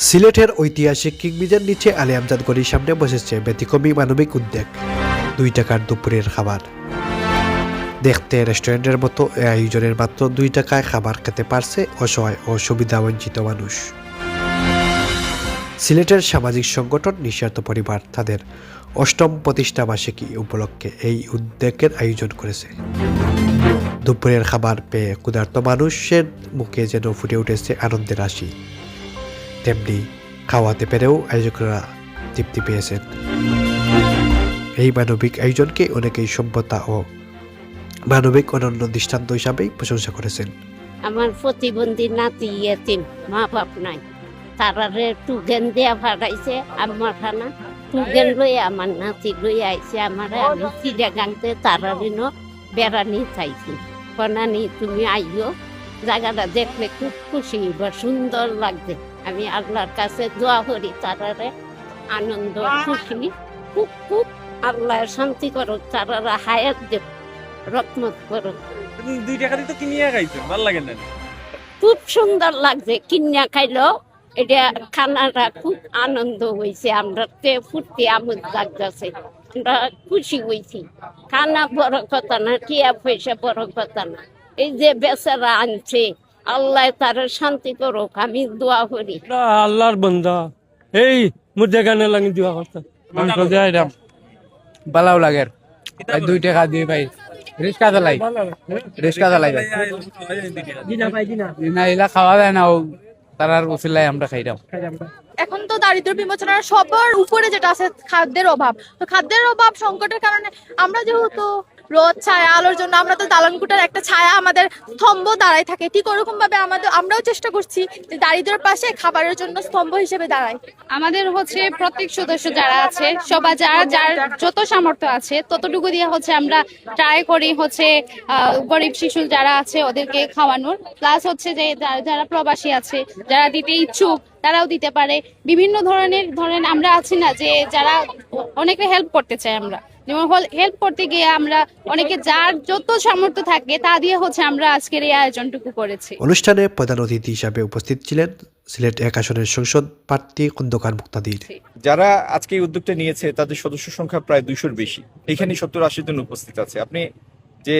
সিলেটের ঐতিহাসিক কিংবিজের নিচে আলী আমজাদ গলির সামনে বসেছে ব্যতিক্রমী মানবিক উদ্যোগ 2 টাকার দুপুরের খাবার। দেখতে রেস্টুরেন্টের মতো এই আয়োজনের মাত্র 2 টাকায় খাবার খেতে পারছে অসহায় ও সুবিধাবঞ্চিত মানুষ। সিলেটের সামাজিক সংগঠন নিঃস্বার্থ পরিবার তাদের 8ম প্রতিষ্ঠা বার্ষিকী উপলক্ষে এই উদ্যোগের আয়োজন করেছে। দুপুরের খাবার পেয়ে ক্ষুধার্ত মানুষের মুখে যেন ফুটে উঠেছে আনন্দের হাসি, তেমনি খাওয়াতে পেরেও আয়োজকরা তৃপ্তি পেয়েছেন। এই মানবিক আয়োজনকে অনেকেই সভ্যতা ও মানবিক অনন্য দৃষ্টান্ত হিসাবেই প্রশংসা করেছেন। আমার প্রতিবন্ধী নাতি এতিম, মা বাপ নাই, তারারে টুগেন দেয়া ভাড়াইছে আমার খানা টুগেন লইয়া আমার নাতি লইয়া আইছে আমার আমি চিড়িয়াগাংতে তারারে বেড়ানি চাইছি কনানি তুমি আইও, জায়গাটা দেখলে খুব খুশি বা সুন্দর লাগবে। আমি আল্লাহর কাছে দোয়া করি তারারে আনন্দ খুশি খুব খুব আল্লাহ শান্তি করো, তারারা হায়াত দেব রহমত করো। 2 টাকা দিয়ে তো কিনিয়া খাইছেন, ভালো লাগে না? খুব সুন্দর লাগছে, কিনিয়া খাইলো এটা খানাটা খুব আনন্দ হয়েছে, আমরা ফুর্তি আমোদ লাগতেছে, আমরা খুশি হয়েছি। খানা বড় কথা না, টিয়া পয়সা বড় কথা না, এই যে বেচারা আনছে আল্লাহ তারা শান্তি করুক, আমি দোয়া করি। আল্লাহর বান্দা এই মুদ্রা গানে লাগি দোয়া করতে মাংস দিয়ে আইলাম ভালো লাগে। 2 টাকা দিয়ে ভাই রিস্কা চালাই ভাই না এলা খাওয়া যায় না, তারার উচিলাই আমরা খাইলাম। এখন তো দারিদ্র বিমোচনার সবার উপরে যেটা আছে খাদ্যের অভাব। তো খাদ্যের অভাব সংকটের কারণে আমরা যেহেতু রোদ ছায়া আলোর জন্য আমরা তো দালানকুটার একটা ছায়া আমাদের স্তম্ভ দাঁড়ায় থাকে, ঠিক ওরকম ভাবে আমরাও চেষ্টা করছি যে দারিদ্রের পাশে খাবারের জন্য স্তম্ভ হিসেবে দাঁড়ায়। আমাদের প্রত্যেক সদস্য যারা আছে সবাই যার যত সামর্থ্য আছে ততটুকু দিয়ে আমরা ট্রাই করি গরিব শিশু যারা আছে ওদেরকে খাওয়ানোর, প্লাস যে যারা প্রবাসী আছে যারা দিতে ইচ্ছুক তারাও দিতে পারে। বিভিন্ন ধরেন আমরা আছি না যে যারা অনেকে হেল্প করতে চাই, আমরা যেমন হেল্প করতে গিয়ে আমরা অনেকে যার যত সামর্থ্য থাকে তা দিয়ে আমরা আজকের এই আয়োজনটুকু করেছি। অনুষ্ঠানে প্রধান অতিথি হিসাবে উপস্থিত ছিলেন সিলেট 1 আসনের সংসদ প্রার্থী খন্দকার মুক্তাদির। যারা আজকে এই উদ্যোগটা নিয়েছে তাদের সদস্য সংখ্যা প্রায় 200-র বেশি, এখানে 70-80 জন উপস্থিত আছে। আপনি যে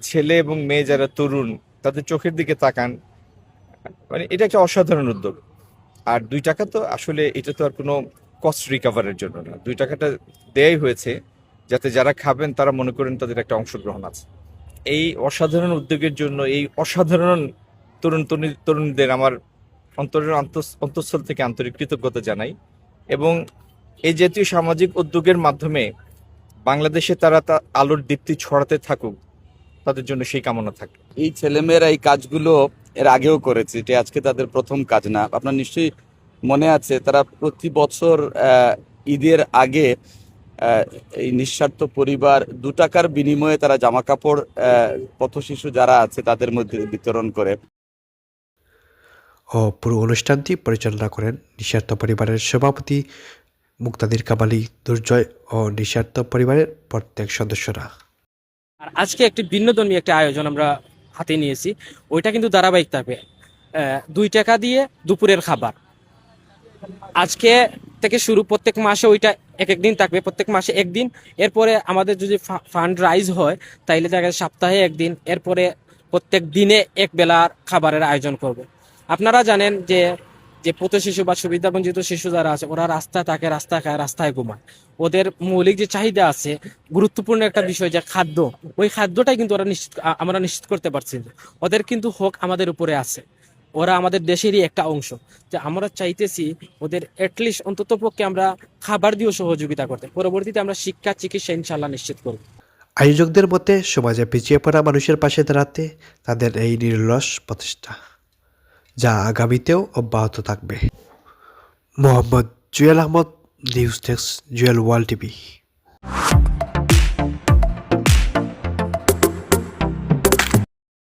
ছেলে এবং মেয়ে যারা তরুণ তাদের চোখের দিকে তাকান, এটা একটা অসাধারণ উদ্যোগ। আর 2 টাকা তো আসলে এটা তো আর কোনো কস্ট রিকভারের জন্য না, 2 টাকাটা দেয়াই হয়েছে যাতে যারা খাবেন তারা মনে করেন তাদের একটা অংশগ্রহণ আছে। এই অসাধারণ উদ্যোগের জন্য এই অসাধারণ তরুণদের আমার অন্তঃস্থল থেকে আন্তরিক কৃতজ্ঞতা জানাই, এবং এই জাতীয় সামাজিক উদ্যোগের মাধ্যমে বাংলাদেশে তারা আলোর দীপ্তি ছড়াতে থাকুক, তাদের জন্য সেই কামনা থাকে। এই ছেলেমেয়েরা এই কাজগুলো এর আগেও করেছে, এটা আজকে তাদের প্রথম কাজ না। আপনার নিশ্চয়ই মনে আছে তারা প্রতি বছর ঈদের আগে এই নিঃস্বার্থ পরিবার 2 টাকার বিনিময়ে তারা জামা কাপড় পথ শিশু যারা আছে তাদের মধ্যে বিতরণ করে। ও পুরো অনুষ্ঠানটি পরিচালনা করেন নিঃস্বার্থ পরিবারের সভাপতি মুক্তাদির কামালী দুর্জয় ও নিঃস্বার্থ পরিবারের প্রত্যেক সদস্যরা। আর আজকে একটি বিনোদনী একটা আয়োজন আমরা হাতে নিয়েছি, ওইটা কিন্তু ধারাবাহিক থাকবে। 2 টাকা দিয়ে দুপুরের খাবার আজকে থেকে শুরু, প্রত্যেক মাসে ওইটা এক দিন থাকবে, প্রত্যেক মাসে একদিন। এরপরে আমাদের যদি ফান্ড রাইজ হয় তাইলে দেখা যায় সপ্তাহে একদিন, এরপরে প্রত্যেক দিনে এক বেলার খাবারের আয়োজন করব। আপনারা জানেন যে পথ শিশু বা সুবিধাবঞ্চিত শিশু যারা আছে ওরা রাস্তায় থাকে, রাস্তায় খায়, রাস্তায় ঘুমায়। ওদের মৌলিক যে চাহিদা আছে, গুরুত্বপূর্ণ একটা বিষয় যে খাদ্য, ওই খাদ্যটাই কিন্তু আমরা নিশ্চিত করতে পারছি না। ওদের কিন্তু হক আমাদের উপরে আছে, ওরা আমাদের দেশেরই একটা অংশ। যে আমরা চাইতেছি ওদের অ্যাটলিস্ট অন্তত পক্ষে আমরা খাবার দিয়েও সহযোগিতা করতে, পরবর্তীতে আমরা শিক্ষা চিকিৎসা ইনশাল্লাহ নিশ্চিত করব। আয়োজকদের মতে সমাজে পিছিয়ে পড়া মানুষের পাশে দাঁড়াতে তাদের এই নিরলস প্রচেষ্টা, যা আগামীতেও অব্যাহত থাকবে। Mohammad Jewel Ahmed, news desk, Jewel world TV.